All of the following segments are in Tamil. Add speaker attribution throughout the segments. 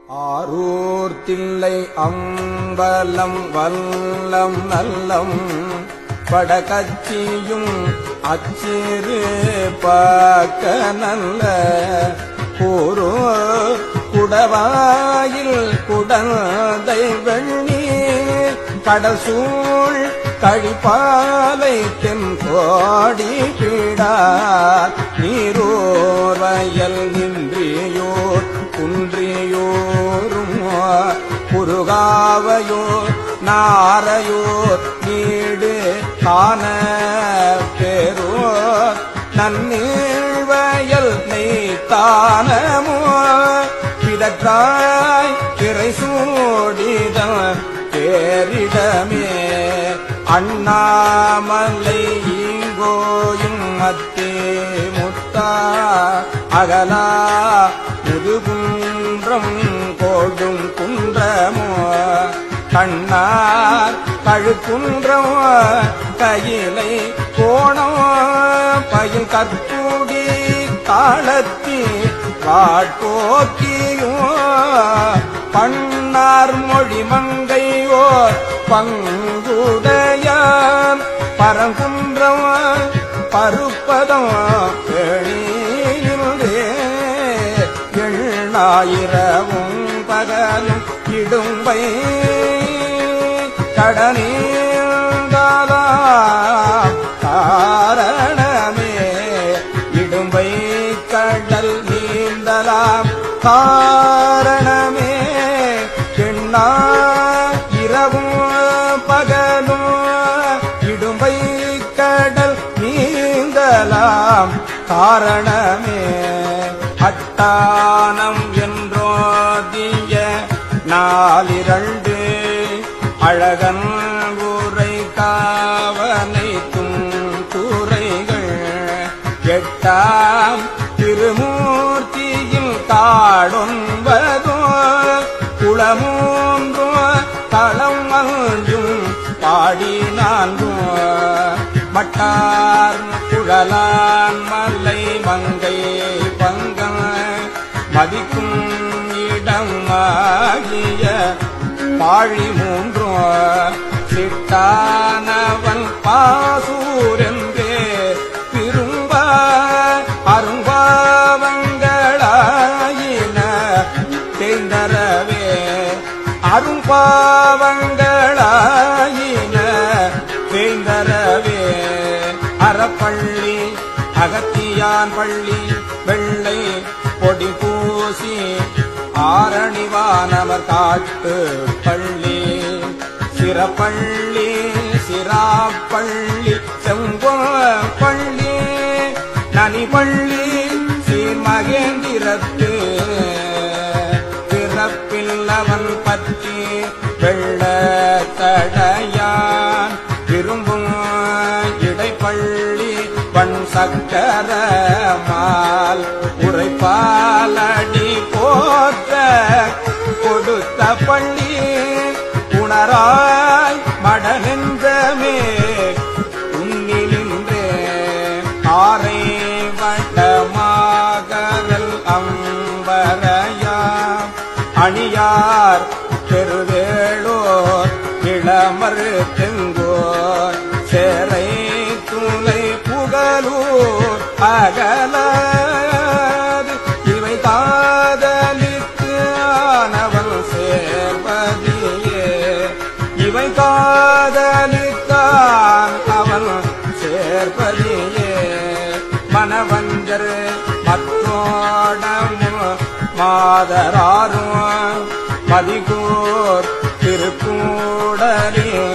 Speaker 1: ஆரூர் தில்லை அம்பலம் வல்லம் நல்லம் படகச்சியும் அச்சிறு பாக்க நல்ல கூரோ குடவாயில் குடந்தை வெண்ணீர் கடசூழ் கழிப்பாலை தென்கோடி பீடார் நீரோர் வயல் நின்றியோர் குன்றியோரும் குறுகாவையோர் நாரையோர் நீடு காண பேரோர் நன்னீழ்வயல் நெய்த்தானமோ பிதற்றாய் திரை சூடிதம் பேரிடமே அண்ணாமலை ஈங்கோயும் மத்தே முத்தா அகலா முதுகுன்றம் கோடும் குன்றமோ கண்ணார் கழுக்குன்றமோ கையிலை கோணம் பயில் கற்பூடி காலத்தி காட்போக்கியோ பன்னார் மொழி மங்கையோர் பங்குடைய பரங்குன்றம் பருப்பதம் பேணியிலே எண்ணாயிரவும் பகலும் இடும்பை கடனீந்தாலாம் காரணமே இடும்பை கடல் நீந்தலாம் காரணமே எண்ணா இரவும் பகலும் இடும்பை கடல் நீந்தலாம் காரணமே அட்டானம் என்றோதிய நாலிரண்டு அழகன் ஊரை காவனைத்தும் துறைகள் எட்டாம் திருமூர்த்தியில் காடொன்பதோ குளமூன்றோ களம் அஞ்சும் பாடி நான்கும் மட்டார் குழலான் மலை மங்கை பங்கம் மதிக்கும் இடம் ஆகிய பாழி மூன்றும் சிட்டானவன் பாசூரென்றே திரும்ப அரும்பாவங்களாயின தேந்தரவே அரும்பாவங்களாயின தேந்தரவே அறப்பள்ளி அகத்தியான் பள்ளி வெள்ளை பொடி பூசி ஆரணிவானவர் காட்டு பள்ளி சிறப்பள்ளி சிராப்பள்ளி செம்பொள்ளி நனிப்பள்ளி சீர்மகேந்திரத்து பிறப்பில்லவன் பற்றி வெள்ள தடையான் விரும்பும் இடைப்பள்ளி வன் சக்கர மால் உரைப்பாலடி போற்ற கொடுத்த பள்ளி உணராய் மடனென்றமே உன்னிலின்றே ஆரை வட்டமாகரல் அம்பரையாம் அணியார் பெருவேளோர் இளமறு தெங்கோர் சேரை துளை புகழூர் அகல இவை காதலித்து ஆனவன் சேர்வதியே இவை காதலித்தான் அவன் சேர்ப்பதியே மனவஞ்சர் மத்தோடமும் மாதராரும் மதிகூர் திருக்கூடலில்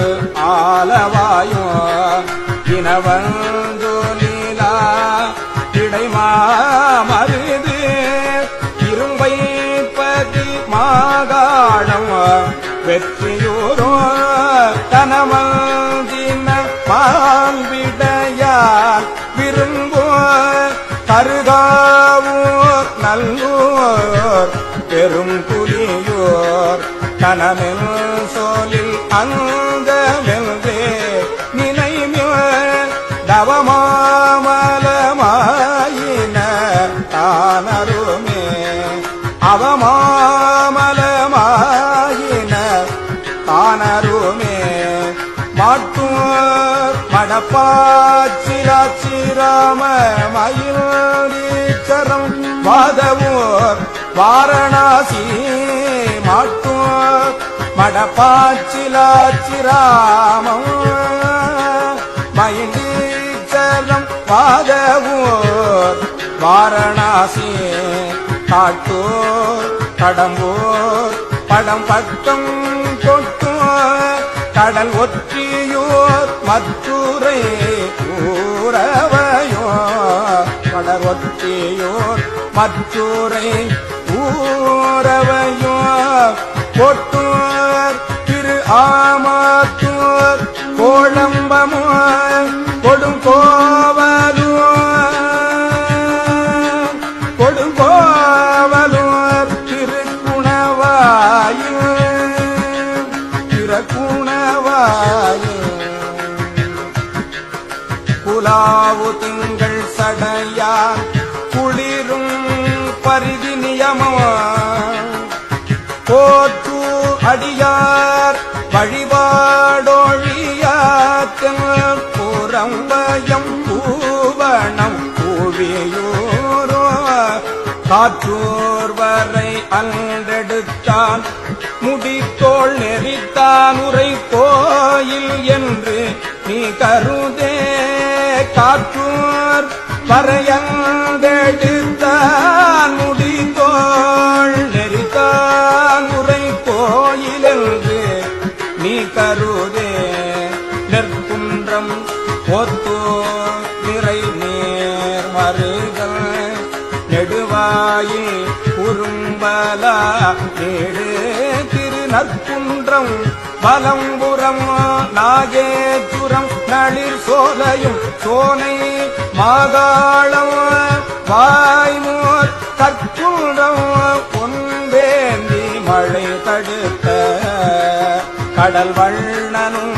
Speaker 1: ஆலவாயும் இனவந்து நீலா இடைமாமருது இரும்பை பதி மாகாணம் வெற்றியூரோ தனமந்தின மாண்பிடையால் விரும்புவோர் கருகாவூர் நல்லூர் பெரும் புலியோர் கனமில் சோலில் அங்கமென்றே நினைமில் தவமாமலமாயின தானருமே அவமாமல மடப்பாச்சிராம மயிலீச்சரம் வாதவூர் வாரணாசி மாட்டூர் மடப்பாச்சிராமம் மயிலீச்சரம் வாதவூர் வாரணாசி காட்டூர் கடம்பூர் படம் பட்டம் கொட்டூர் கடல் ஒற்றியூர் மற்றூரை ஊரவையோ கடல் ஒற்றியூர் மற்றூரை ஊரவையோ கொட்டூர் திரு ஆமாத்தூர் கோளம்பமோ கொடுங்கோவலூர் திருக்குணவாயு குலாவு திங்கள் சடையார் குளிரும் பரிதி நியமோ போற்று அடியார் வழிபாடொழியாத்தல் புறம்பயம் பூவணம் பூவியூரோ காற்றூர் வரை அன்றெடுத்தான் முடித்தோள் நெறித்தான் உரை கோயில் என்று நீ கருதே காற்றூர் வரையந்தெடுத்தான் முடித்தோள் நெறித்தான் உரை கோயில் என்று நீ கருதே நெற்குன்றம் ஒத்தோ நிறை நேர் மருகல் நெடுவாயில் குறும்பலா நேடு திரு நற்குன்றம் பலம்புறம் நாகேச்சுரம் நளிர் சோலையும் சோனை மாகாளம் வாய்மோர் கற்குன்றம் பொன்வேந்தி மழை தடுத்த கடல் வண்ணனும்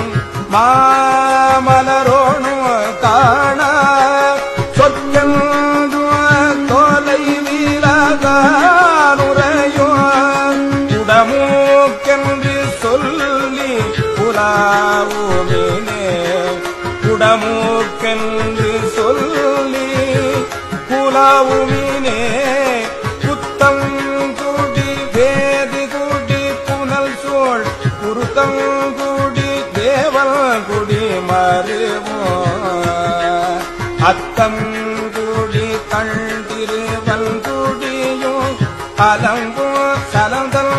Speaker 1: மாமலரோனும் காண சொற்கென்று தோலை வீரகானுரையோ உடமூக்கென்று சொல்லி புலாவுமினே உடமூக்கென்று சொல்லி புலாவுமினே புத்தம் குடி வேதி குடி புனல் சோழ் குருத்தம் குடி தேவல் குடி மருவோ அத்தம் குடி கண் திருவல்குடியோ அலம்போ சலந்தல்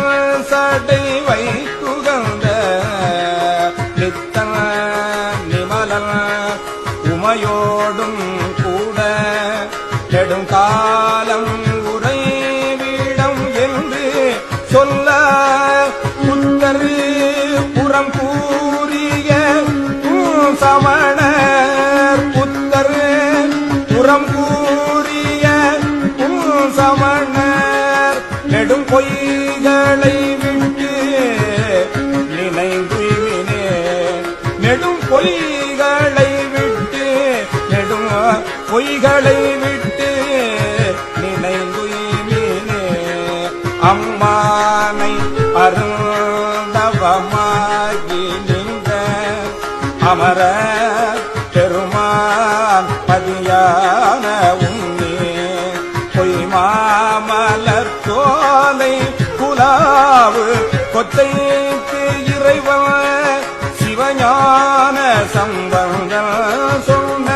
Speaker 1: சடை வைத்துகந்த நித்தல் நிமலல் உமையோடும் கூட நெடுங்காலம் உறைவிடம் என்று சொல்ல புத்தரு புறம் கூறிய சமணர் புத்தரு புறம் கூறிய சமணர் நெடும் பொய்களை விட்டு நினைவினே நெடும் பொய்களை விட்டு நெடும் பொய்களை விட்டு நினைவினே அம்மானை அருந்தவமாகி நின்ற அமர பெருமான் பதியான உன்னே பொய்மாமலர் தோலை புலாவு கொத்தைக்கு இறைவன் சிவஞான சம்பந்தம் சொன்ன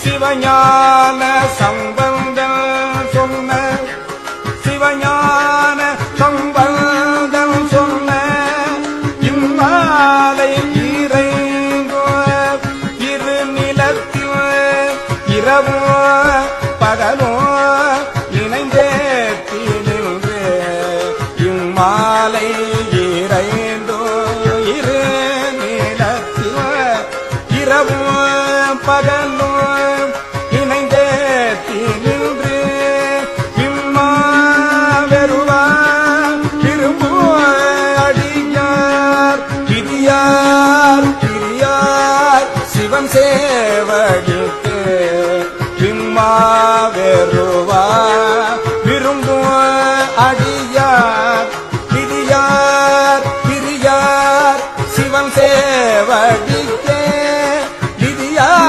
Speaker 1: சிவஞான சம்பந்தம் சொன்ன சிவஞான சம்பந்தம் சொன்ன இம்மாலை இறைங்கோ இரு நிலத்தில் இரவோ பகலோ இணைந்தேத்தி நின்று இம்மாலை இறைந்தோ இரு நிலத்தில் இரவோ பகலோ இணைந்தே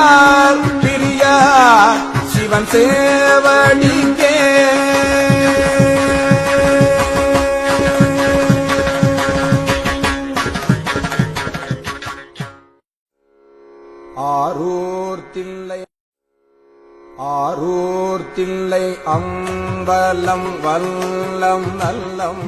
Speaker 1: பிரியார் பிரியார் சிவன் சேவடிக்கே ஆரூர் தில்லை அம்பலம் வல்லம் நல்லம்